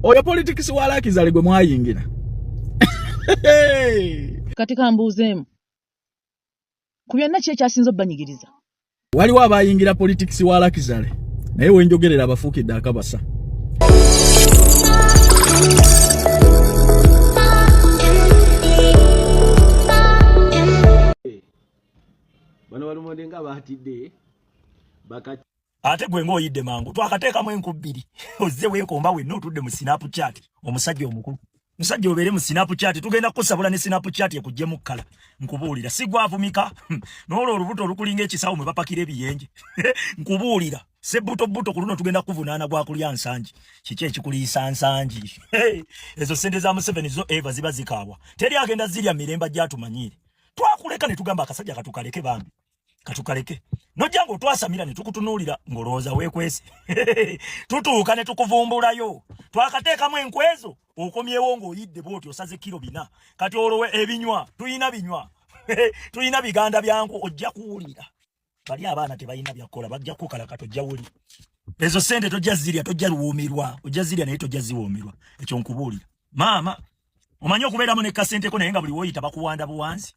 Oyo politics wa Lucky gwe mwayingira. Katika mbuzeemu. Ku byonna ki ekyasinze obbanyigiriza? Waliwo abayingira politics wa Lucky naye wenjogerera abafuukidde akabasa. Bano balumonde nga baatidde bakati ate gwe ng'oyidde mangu twakateekamu enkubbiri ozze weekomba wenna otudde mu Snapchat omusajja omukulu musajja obeere mu Snapchat tugenda kukusabula ne Snapchat ekuggyemu kkala nkubuulira sigwavumika n'olwo olubuto olukulinga ekisawo mwe bapakira ebiyenje nkubuulira sebbuto ku luno tugenda kuvunaana gwa kulya nsangi kiki ekikuliisa nsangi ezo sente za Museveni zo eva ziba zikaabwa teri agenda zirya miremba gyatumanyiire twakuleka ne tugamba akasajja katukaleke bambi katukaleke nojja ng'otwasamira ne tukutunuulira ng'olowooza weekwese tutuuka ne tukuvumbulayo twakateekamu enkwezo okomyewo ng'oyidde bw'oti osaze kilo 4 kati olwo ebinywa tuyina biganda byangu ojja kuwulira bali abaana tebalina byakola bajja kukala katojja wuli ezo sente tojja zirya tojja luwuumirwa ojja zirya naye tojja ziwuumirwa ekyo nkubuulira maama omanyi okubeeramu ne kasenteko naye nga buli woyita bakuwanda buwanzi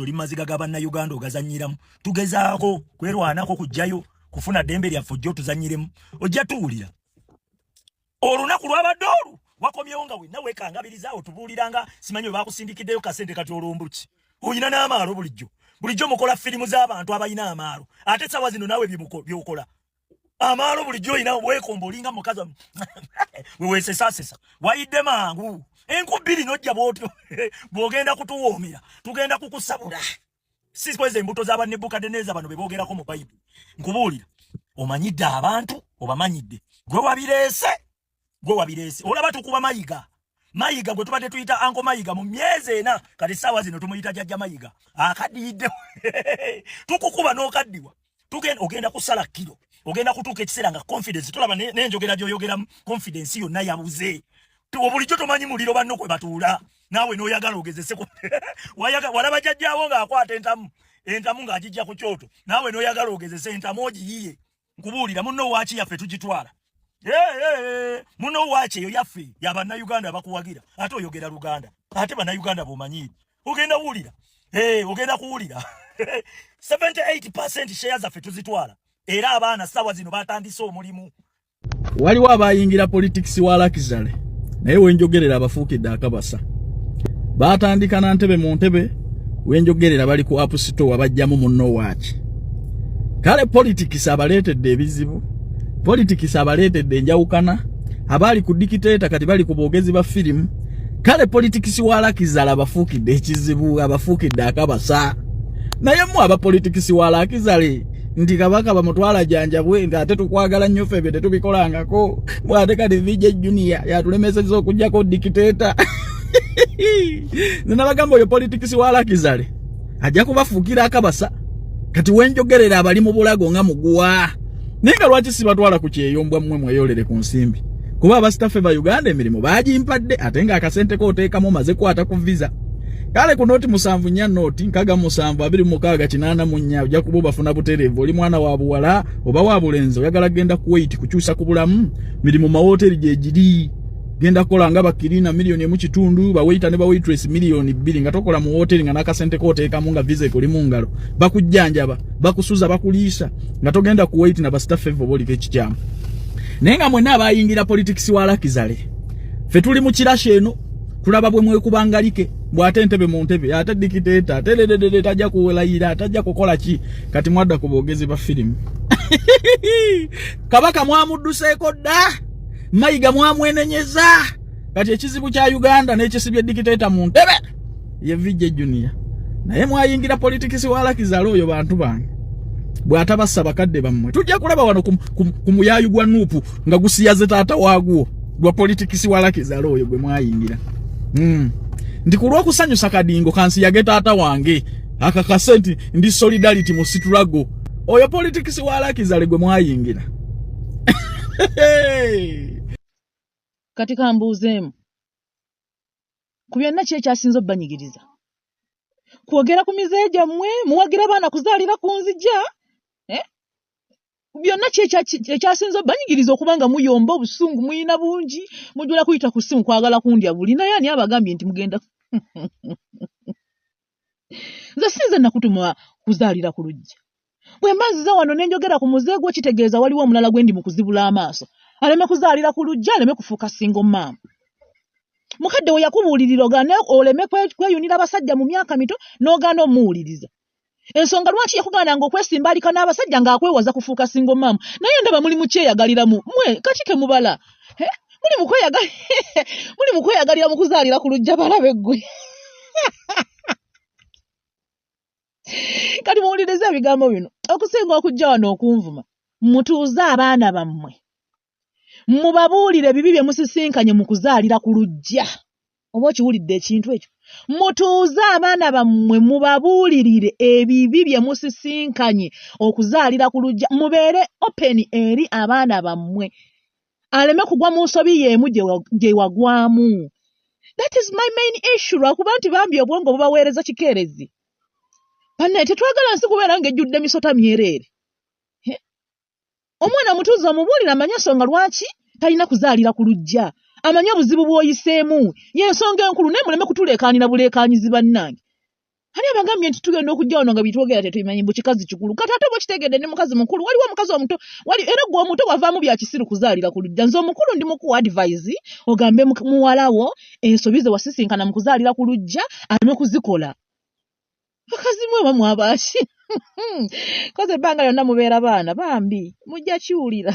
oli maziga ga bannayuganda ogazanyiramu tugezaako kwerwanako kujjayo kufuna ddembe lyaffe ojja otuzanyiremu ojja tuwulira olunaku lwabadde olwo wakomyewo nga wenna weekangabiriza otubuuliranga simanyi we bakusindikiddeyo kasente kati olumbuki oyina n'amaalo bulijjo mukola firimu z'abantu abalina amaalo ate sawa zino naawe byokola amaalo bulijjo oyina weekomba olinga mukazi weweesesasesa wayidde mangu enkubiri nojja bwotyo bwogenda kutuwoomera tugenda kukusabula si kweza embuto za Nebukadneeza bano bebogerako mu Bayibuli nkubuulira omanyidde abantu obamanyidde gwe wabireese olaba tukuba mayiga gwe tubadde tuyita anko mayiga mu myezi 4 kati saawa zino tumuyita jjajja mayiga akaddiidde tukukuba n'okaddiwa ogenda kusala kiro ogenda kutuuka ekiseera nga confidence tulaba n'enjogera gy'oyogeramu confidence yonna yabuze bulijjo tomanyi muliro banno kwe batuula naawe n'oyagala ogezeseko walaba jjajjaawo ng'akwata entamu ng'agijja ku kyoto naawe n'oyagala ogezese entamu ogiyiye nkubuulira munno waaki yaffe tugitwala munno waaki eyo yaffe yabannayuganda bakuwagira ate oyogera Luganda ate bannayuganda b'omanyiire ogenda kuwulira 78% share zaffe tuzitwala era abaana ssaawa zino batandise omulimu. Waliwo abayingira politics wa Lucky naye wenjogerera abafuukidde akabasa. Batandika na ntebe mu ntebe wenjogerera bali ku App Store bajjamu munno waaki. Kale politics abaleetedde ebizibu, politics abaleetedde enjawukana, abali ku dictator kati bali ku boogezi ba firimu. Kale politics wa Lucky abafuukidde ekizibu, abafuukidde akabasa. Naye mu aba politics wa Lucky ndi kabaka bamutwala janjabwe ngate tukwagala nnyo febe tetubikolangako bwate kati VJ Junior yatulemeseza okujjako dictator nina bagamba oyo politics wa Lucky ajja kubafuukira akabasa kati wenjogerera abali mu bulago nga muguwa nenga lwaki sibatwala ku kyeyombwa mmwe mweyolere ku nsimbi kuba abasitaffe ba Uganda emirimu bagimpadde ate nga akasente kooteekamu maze kwata ku visa kale ku noti 7 noti nkaga 7 2 ojja kuba bafuna buterevu oli mwana wa buwala oba wa bulenzi oyagala genda Kuwait kukyusa ku bulamu mirimu mahoteli gye giri genda kola nga bakirina milioni emu kitundu bawaita ne bawaitress milioni 2 nga tokola mu hoteli nga nakasente kooteekamu nga visa ekuli mu ngalo bakujjanjaba bakusuza bakuliisa nga togenda Kuwait na basitaffe bobolika ekikyamu nenga mwenna abayingira politics wa Lucky ffe tuli mu kirashe eno tulaba bwe mwekubangalike bwate ntebe mu ntebe ate dictator telelelele tajja kuwelayira tajja kukola ki kati mwadda ku boogezi ba firimu kabaka mwamudduseeko dda mayiga mwamwenenyeza kati ekizibu kya Uganda n'ekisibye dictator mu ntebe ye VJ Junior naye mwayingira politics wa Lucky oyo bantu bange bw'atabassa bakadde bammwe tujja kulaba wano ku muyayu gwa nuupu nga gusiyaze taata waagwo gwa politics wa Lucky oyo gwe mwayingira ndi kulwa kusanyusa kadingo kansi yage taata wange akakasenti ndi solidarity mu struggle oyo politics wa Lucky gwe mwayingira katika mbuzeemu ku byonna ki ekyasinze obbanyigiriza kwogera ku mize gyammwe muwagira abaana kuzaalira ku nzija byonna ekyasinza banyigiriza okubanga muyomba obusungu muyina bungi mujula kuyita ku ssimu kwagala kundya buli naye ani abagambye nti mugenda nze sinze nakutuma kuzaalira ku lujja bwe mbanziza wano ne njogera ku muze gwo kitegeeza waliwo omulala gwe ndi mu kuzibula amaaso aleme kuzaalira ku lujja aleme kufuuka single mom mukadde we yakubuulirira ogaane oleme kweyunira abasajja mu myaka mito n'ogaana omuwuliriza ensonga lwaki yakugaananga okwesimba alika n'abasajja ng'akwewaza kufuuka single mom naye ndaba muli mu kyeyagaliramu mwe kati ke mubala muli mu kweyagalira mu kuzaalira ku lujja balabe ggwe kati muwulirize ebigambo bino okusinga okujja wano okunvuma mutuuze abaana bammwe mubabuulire bibi bye musisinkanye mu kuzaalira ku lujja oba okiwulidde ekintu ekyo mutuuze abaana bammwe mubabuulirire ebibi bye musisinkanye okuzaalira ku lujja mubeere open eri abaana bammwe aleme kugwa mu nsobi y'emu gye wagwamu that is my main issue lwakuba nti bambi obwongo bubaweereza kikeerezi banne tetwagala nsi kubeera ng'ejjudde misota myereere omwana mutuuze omubuulira amanye ensonga lwaki talina kuzaalira ku lujja amanye obuzibu bw'oyiseemu y'ensonga enkulu naye muleme kutuleekaanira buleekaanyizi bannange ani abagambye nti tugenda okujja wano nga bitwogera tetubimanyi mbu kikazi kikulu kati ate oba kitegedde ne mukazi mukulu waliwo omukazi omuto era gwe omuto wavaamu bya kisiru kuzaalira ku lujja nze omukulu ndi mukuwa advise ogambe muwalawo ensobi ze wasisinkana mu kuzaalira ku lujja aleme kuzikola bakazi mwe bamwe abaaki koze ebbanga lyonna mubeera baana bambi mujja kiwulira